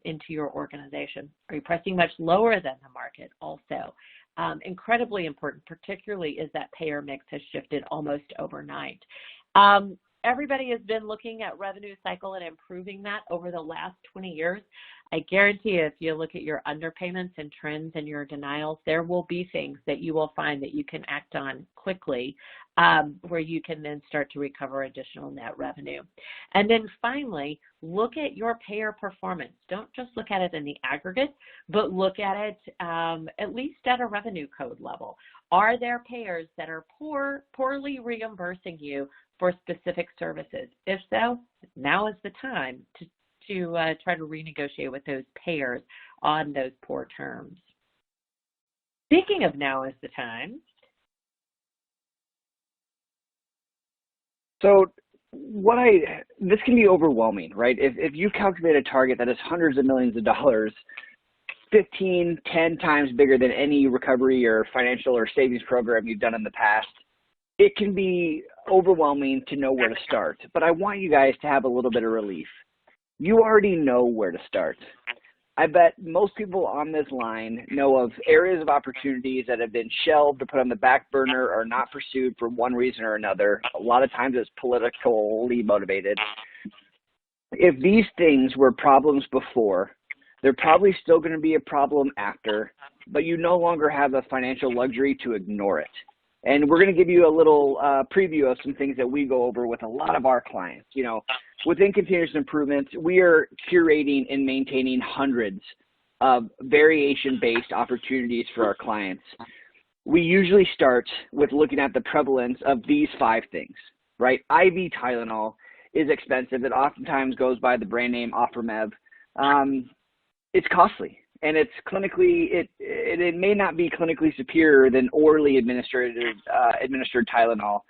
into your organization? Are you pricing much lower than the market also? Incredibly important, particularly as that payer mix has shifted almost overnight. Everybody has been looking at revenue cycle and improving that over the last 20 years. I guarantee you, if you look at your underpayments and trends and your denials, there will be things that you will find that you can act on quickly, where you can then start to recover additional net revenue. And then finally, look at your payer performance. Don't just look at it in the aggregate, but look at it at least at a revenue code level. Are there payers that are poorly reimbursing you for specific services? If so, now is the time to try to renegotiate with those payers on those poor terms. Speaking of now is the time. So this can be overwhelming, right? If you calculate a target that is hundreds of millions of dollars, 15, 10 times bigger than any recovery or financial or savings program you've done in the past, it can be overwhelming to know where to start. But I want you guys to have a little bit of relief. You already know where to start. I bet most people on this line know of areas of opportunities that have been shelved or put on the back burner or not pursued for one reason or another. A lot of times it's politically motivated. If these things were problems before, they're probably still going to be a problem after, but you no longer have the financial luxury to ignore it. And we're going to give you a little preview of some things that we go over with a lot of our clients. You know, within continuous improvement, we are curating and maintaining hundreds of variation-based opportunities for our clients. We usually start with looking at the prevalence of these 5 things, right? IV Tylenol is expensive. It oftentimes goes by the brand name Offermev. It's costly. And it's clinically, it may not be clinically superior than orally administered Tylenol.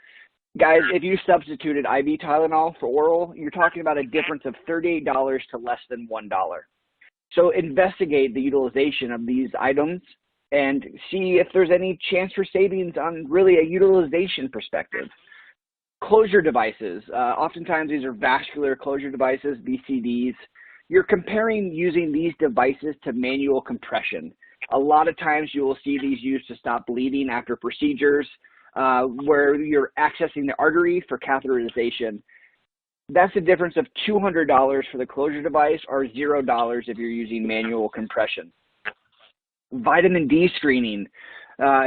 Guys, if you substituted IV Tylenol for oral, you're talking about a difference of $38 to less than $1. So investigate the utilization of these items and see if there's any chance for savings on really a utilization perspective. Closure devices, oftentimes these are vascular closure devices, VCDs. You're comparing using these devices to manual compression. A lot of times you will see these used to stop bleeding after procedures where you're accessing the artery for catheterization. That's a difference of $200 for the closure device or $0 if you're using manual compression. Vitamin D screening.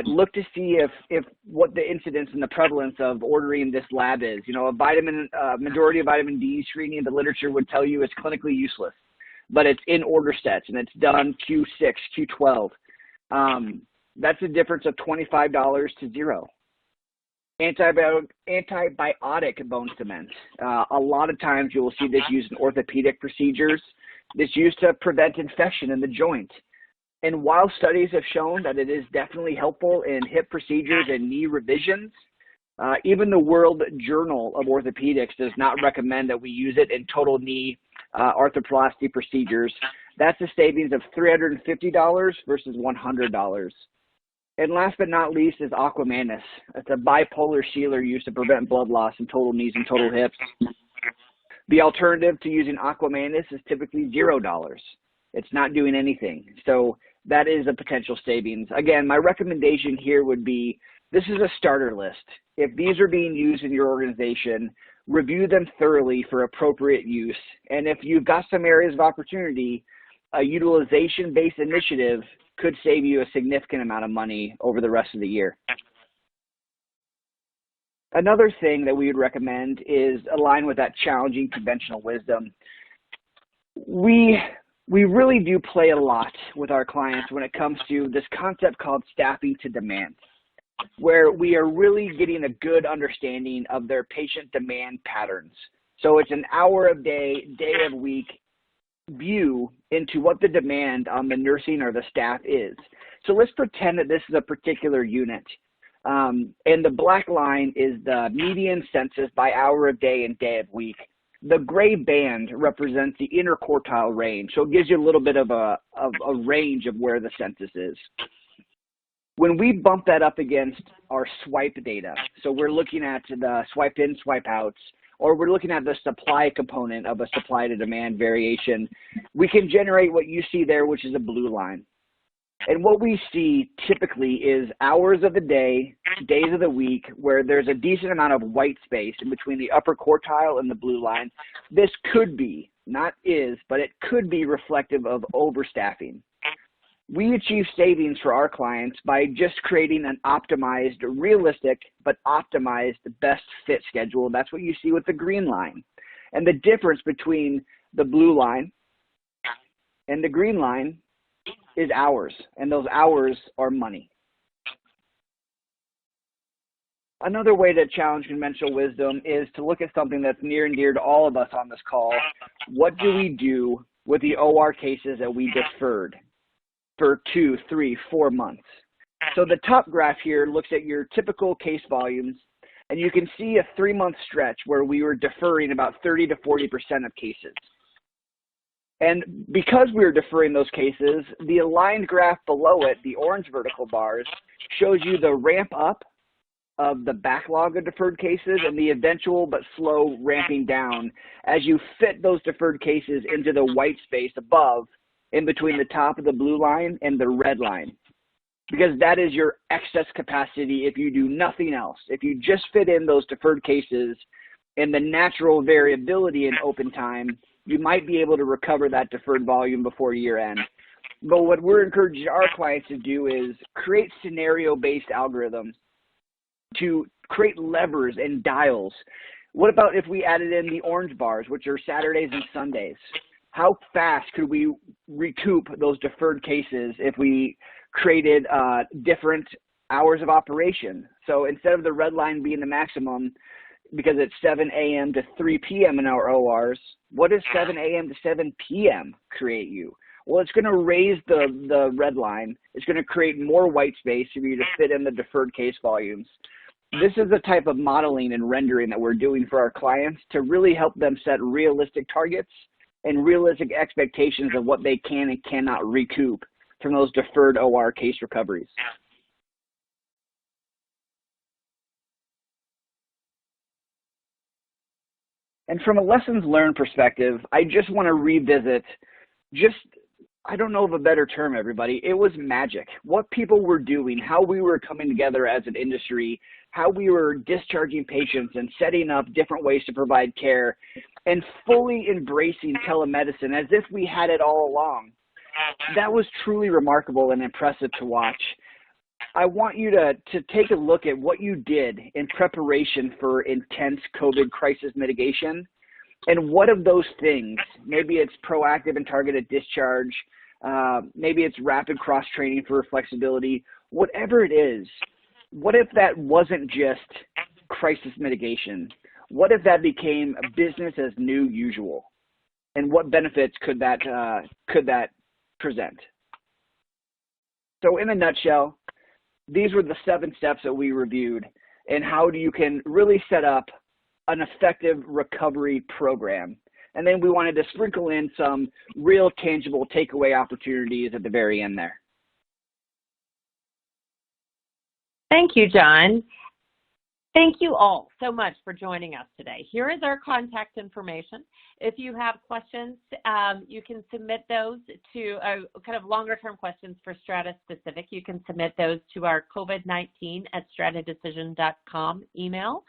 Look to see if what the incidence and the prevalence of ordering this lab is. You know, majority of vitamin D screening, the literature would tell you it's clinically useless, but it's in order sets and it's done Q6, Q12. That's a difference of $25 to 0. Antibiotic bone cement. A lot of times you will see this used in orthopedic procedures. It's used to prevent infection in the joint. And while studies have shown that it is definitely helpful in hip procedures and knee revisions, even the World Journal of Orthopedics does not recommend that we use it in total knee arthroplasty procedures. That's a savings of $350 versus $100. And last but not least is Aquamanus. It's a bipolar sealer used to prevent blood loss in total knees and total hips. The alternative to using Aquamanus is typically $0. It's not doing anything. So that is a potential savings. Again, my recommendation here would be, this is a starter list. If these are being used in your organization, review them thoroughly for appropriate use. And if you've got some areas of opportunity, a utilization-based initiative could save you a significant amount of money over the rest of the year. Another thing that we would recommend is align with that challenging conventional wisdom. We really do play a lot with our clients when it comes to this concept called staffing to demand, where we are really getting a good understanding of their patient demand patterns. So it's an hour of day, day of week view into what the demand on the nursing or the staff is. So let's pretend that this is a particular unit. And the black line is the median census by hour of day and day of week. The gray band represents the interquartile range, so it gives you a little bit of a range of where the census is. When we bump that up against our swipe data, so we're looking at the swipe in, swipe outs, or we're looking at the supply component of a supply to demand variation, we can generate what you see there, which is a blue line. And what we see typically is hours of the day, days of the week, where there's a decent amount of white space in between the upper quartile and the blue line. This could be not is, but it could be reflective of overstaffing. We achieve savings for our clients by just creating an optimized, realistic, but optimized best fit schedule. That's what you see with the green line. And the difference between the blue line and the green line is hours, and those hours are money. Another way to challenge conventional wisdom is to look at something that's near and dear to all of us on this call. What do we do with the OR cases that we deferred for 2, 3, 4 months? So the top graph here looks at your typical case volumes, and you can see a 3-month stretch where we were deferring about 30 to 40% of cases. And because we were deferring those cases, the aligned graph below it, the orange vertical bars, shows you the ramp up of the backlog of deferred cases and the eventual but slow ramping down as you fit those deferred cases into the white space above, in between the top of the blue line and the red line. Because that is your excess capacity if you do nothing else. If you just fit in those deferred cases and the natural variability in open time, you might be able to recover that deferred volume before year end. But what we're encouraging our clients to do is create scenario-based algorithms to create levers and dials. What about if we added in the orange bars, which are Saturdays and Sundays? How fast could we recoup those deferred cases if we created different hours of operation? So instead of the red line being the maximum, because it's 7 a.m. to 3 p.m. in our ORs, what does 7 a.m. to 7 p.m. create you? Well, it's going to raise the red line. It's going to create more white space for you to fit in the deferred case volumes. This is the type of modeling and rendering that we're doing for our clients to really help them set realistic targets and realistic expectations of what they can and cannot recoup from those deferred OR case recoveries. And from a lessons learned perspective, I just want to revisit I don't know of a better term, everybody. It was magic. What people were doing, how we were coming together as an industry, how we were discharging patients and setting up different ways to provide care, and fully embracing telemedicine as if we had it all along. That was truly remarkable and impressive to watch. I want you to take a look at what you did in preparation for intense COVID crisis mitigation. And what of those things, maybe it's proactive and targeted discharge, maybe it's rapid cross-training for flexibility, whatever it is, what if that wasn't just crisis mitigation? What if that became business as new usual? And what benefits could that present? So in a nutshell, these were the 7 steps that we reviewed and how you can really set up an effective recovery program. And then we wanted to sprinkle in some real tangible takeaway opportunities at the very end there. Thank you, John. Thank you all so much for joining us today. Here is our contact information. If you have questions, you can submit those to kind of longer-term questions for Strata specific. You can submit those to our COVID19@stratadecision.com email.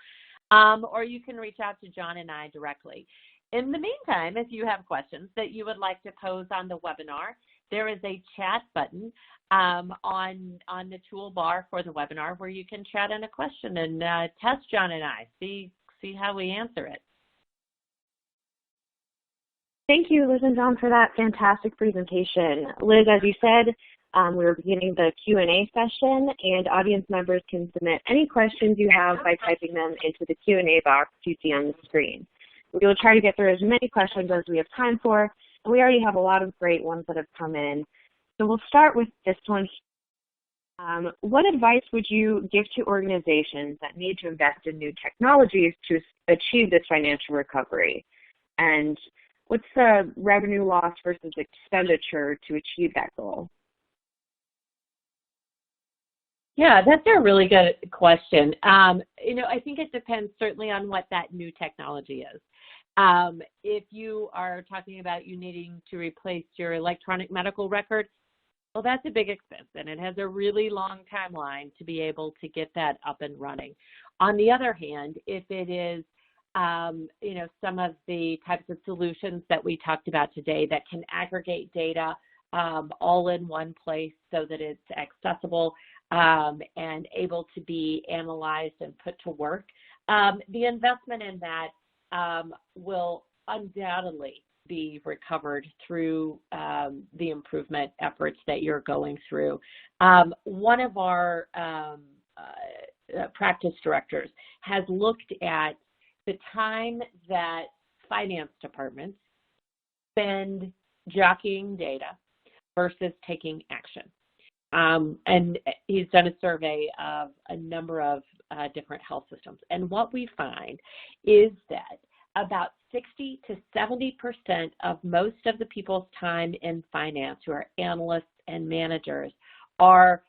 Or you can reach out to John and I directly. In the meantime, if you have questions that you would like to pose on the webinar, there is a chat button on the toolbar for the webinar where you can chat in a question and test John and I, see how we answer it. Thank you, Liz and John, for that fantastic presentation. Liz, as you said, we're beginning the Q&A session, and audience members can submit any questions you have by typing them into the Q&A box you see on the screen. We will try to get through as many questions as we have time for, and we already have a lot of great ones that have come in. So we'll start with this one. What advice would you give to organizations that need to invest in new technologies to achieve this financial recovery? And what's the revenue loss versus expenditure to achieve that goal? Yeah, that's a really good question. I think it depends certainly on what that new technology is. If you are talking about you needing to replace your electronic medical record, well, that's a big expense, and it has a really long timeline to be able to get that up and running. On the other hand, if it is some of the types of solutions that we talked about today that can aggregate data all in one place so that it's accessible and able to be analyzed and put to work. The investment in that will undoubtedly be recovered through the improvement efforts that you're going through. One of our practice directors has looked at the time that finance departments spend jockeying data versus taking action. And he's done a survey of a number of different health systems. And what we find is that about 60 to 70% of most of the people's time in finance, who are analysts and managers, are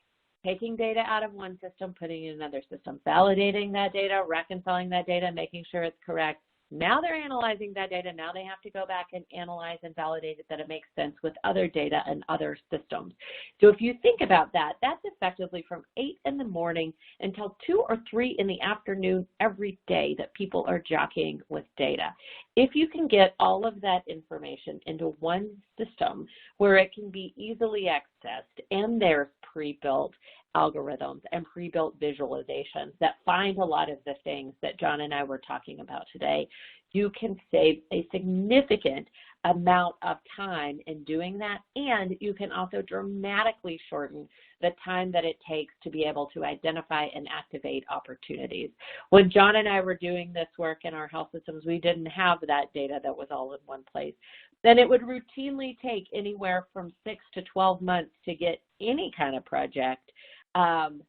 taking data out of one system, putting it in another system, validating that data, reconciling that data, making sure it's correct. Now they're analyzing that data. Now they have to go back and analyze and validate it that it makes sense with other data and other systems. So if you think about that, that's effectively from 8 in the morning until 2 or 3 in the afternoon every day that people are jockeying with data. If you can get all of that information into one system where it can be easily accessed and there's pre-built algorithms and pre-built visualizations that find a lot of the things that John and I were talking about today, you can save a significant amount of time in doing that, and you can also dramatically shorten the time that it takes to be able to identify and activate opportunities. When John and I were doing this work in our health systems, we didn't have that data that was all in one place. Then it would routinely take anywhere from 6 to 12 months to get any kind of project done.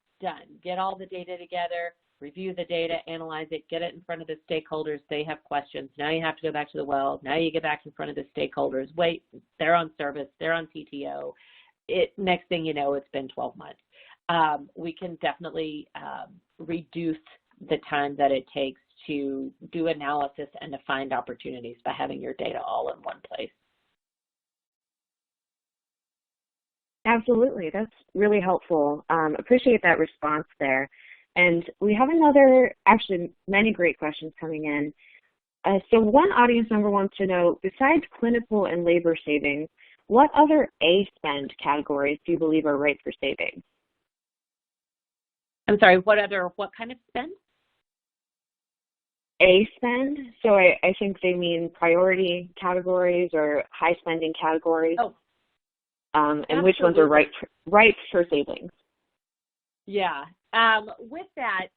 Get all the data together, review the data, analyze it, get it in front of the stakeholders. They have questions. Now you have to go back to the well. Now you get back in front of the stakeholders. Wait, they're on service. They're on PTO. Next thing you know, it's been 12 months. We can definitely reduce the time that it takes to do analysis and to find opportunities by having your data all in one place. Absolutely. That's really helpful. Appreciate that response there. And we have actually many great questions coming in. So one audience member wants to know, besides clinical and labor savings, what other A spend categories do you believe are ripe for savings? I'm sorry, what kind of spend? A spend. So I think they mean priority categories or high spending categories. Oh. And which ones are ripe for savings? Yeah. With that,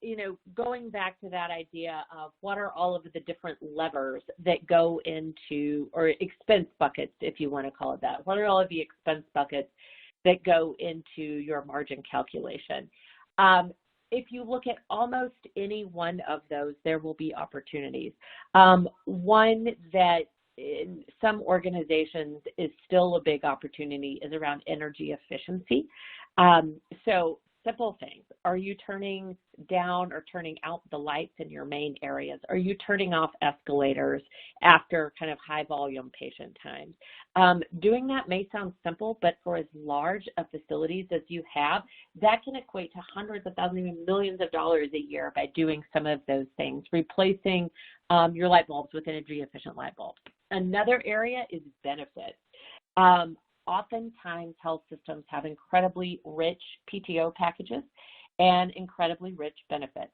going back to that idea of what are all of the different levers that go into, or expense buckets, if you want to call it that. What are all of the expense buckets that go into your margin calculation? If you look at almost any one of those, there will be opportunities. One that in some organizations is still a big opportunity is around energy efficiency. So simple things. Are you turning down or turning out the lights in your main areas? Are you turning off escalators after kind of high volume patient times? Doing that may sound simple, but for as large of facilities as you have, that can equate to hundreds of thousands, even millions of dollars a year by doing some of those things, replacing your light bulbs with energy efficient light bulbs. Another area is benefits. Oftentimes, health systems have incredibly rich PTO packages and incredibly rich benefits.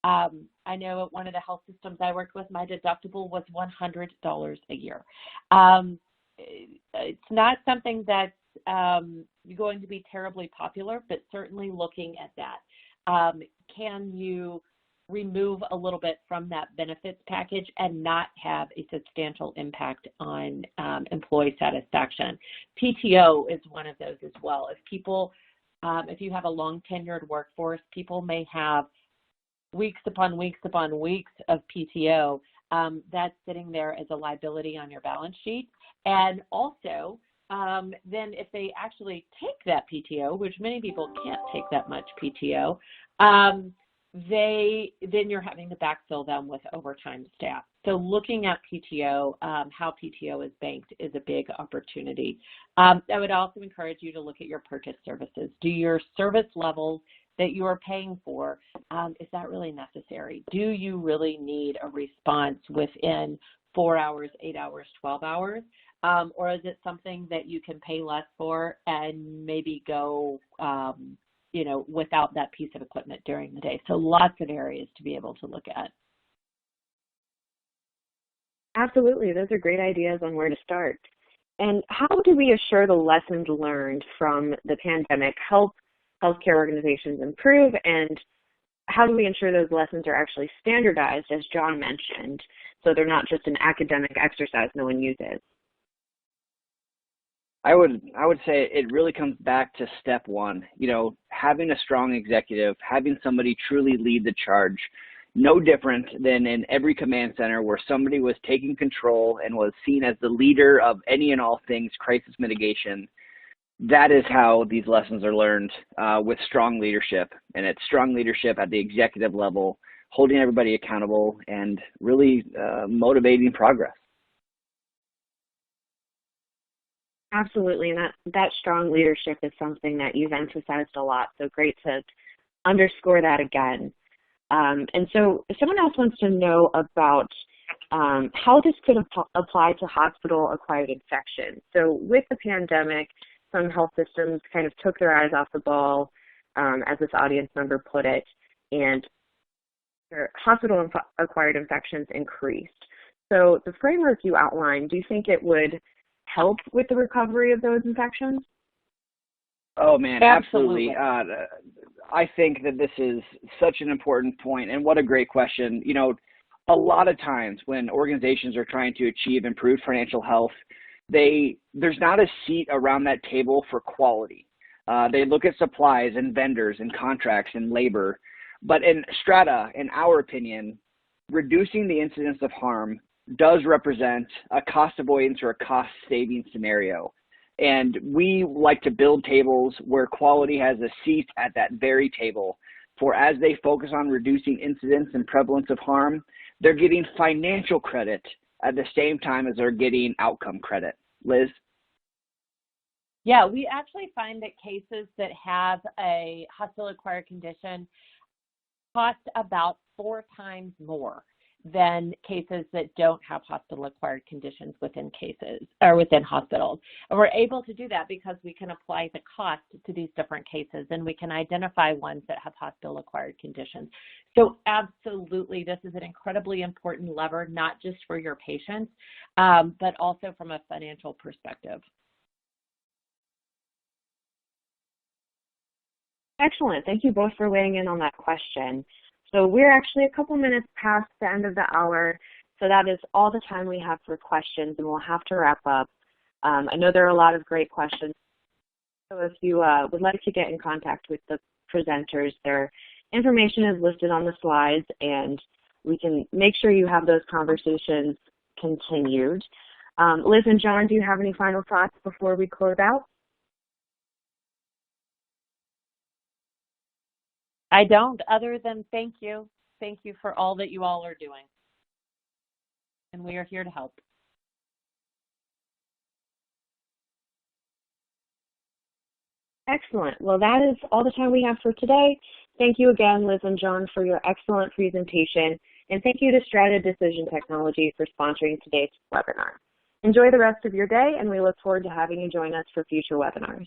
I know at one of the health systems I worked with, my deductible was $100 a year. It's not something that's going to be terribly popular, but certainly looking at that. Can you remove a little bit from that benefits package and not have a substantial impact on employee satisfaction? PTO is one of those as well. If people, if you have a long tenured workforce, people may have weeks upon weeks upon weeks of PTO. That's sitting there as a liability on your balance sheet. And also, then if they actually take that PTO, which many people can't take that much PTO, then you're having to backfill them with overtime staff. So looking at PTO, how PTO is banked is a big opportunity. I would also encourage you to look at your purchase services. Do your service levels that you are paying for, is that really necessary? Do you really need a response within 4 hours, 8 hours, 12 hours? Or is it something that you can pay less for and maybe go, without that piece of equipment during the day? So lots of areas to be able to look at. Absolutely. Those are great ideas on where to start. And how do we assure the lessons learned from the pandemic help healthcare organizations improve? And how do we ensure those lessons are actually standardized, as John mentioned, so they're not just an academic exercise no one uses? I would say it really comes back to step one, having a strong executive, having somebody truly lead the charge, no different than in every command center where somebody was taking control and was seen as the leader of any and all things crisis mitigation. That is how these lessons are learned, with strong leadership, and it's strong leadership at the executive level, holding everybody accountable and really motivating progress. Absolutely, and that strong leadership is something that you've emphasized a lot, so great to underscore that again. And so someone else wants to know about how this could apply to hospital-acquired infections. So with the pandemic, some health systems kind of took their eyes off the ball, as this audience member put it, and their hospital-acquired infections increased. So the framework you outlined, do you think it would help with the recovery of those infections? Oh, man, absolutely. I think that this is such an important point, and what a great question. A lot of times when organizations are trying to achieve improved financial health, there's not a seat around that table for quality. They look at supplies and vendors and contracts and labor. But in Strata, in our opinion, reducing the incidence of harm does represent a cost avoidance or a cost saving scenario. And we like to build tables where quality has a seat at that very table. For as they focus on reducing incidence and prevalence of harm, they're getting financial credit at the same time as they're getting outcome credit. Liz? Yeah, we actually find that cases that have a hospital-acquired condition cost about 4 times more than cases that don't have hospital-acquired conditions within hospitals. And we're able to do that because we can apply the cost to these different cases, and we can identify ones that have hospital-acquired conditions. So absolutely, this is an incredibly important lever, not just for your patients, but also from a financial perspective. Excellent. Thank you both for weighing in on that question. So we're actually a couple minutes past the end of the hour, so that is all the time we have for questions, and we'll have to wrap up. I know there are a lot of great questions, so if you would like to get in contact with the presenters, their information is listed on the slides, and we can make sure you have those conversations continued. Liz and John, do you have any final thoughts before we close out? I don't, other than thank you. Thank you for all that you all are doing. And we are here to help. Excellent. Well, that is all the time we have for today. Thank you again, Liz and John, for your excellent presentation. And thank you to Strata Decision Technology for sponsoring today's webinar. Enjoy the rest of your day, and we look forward to having you join us for future webinars.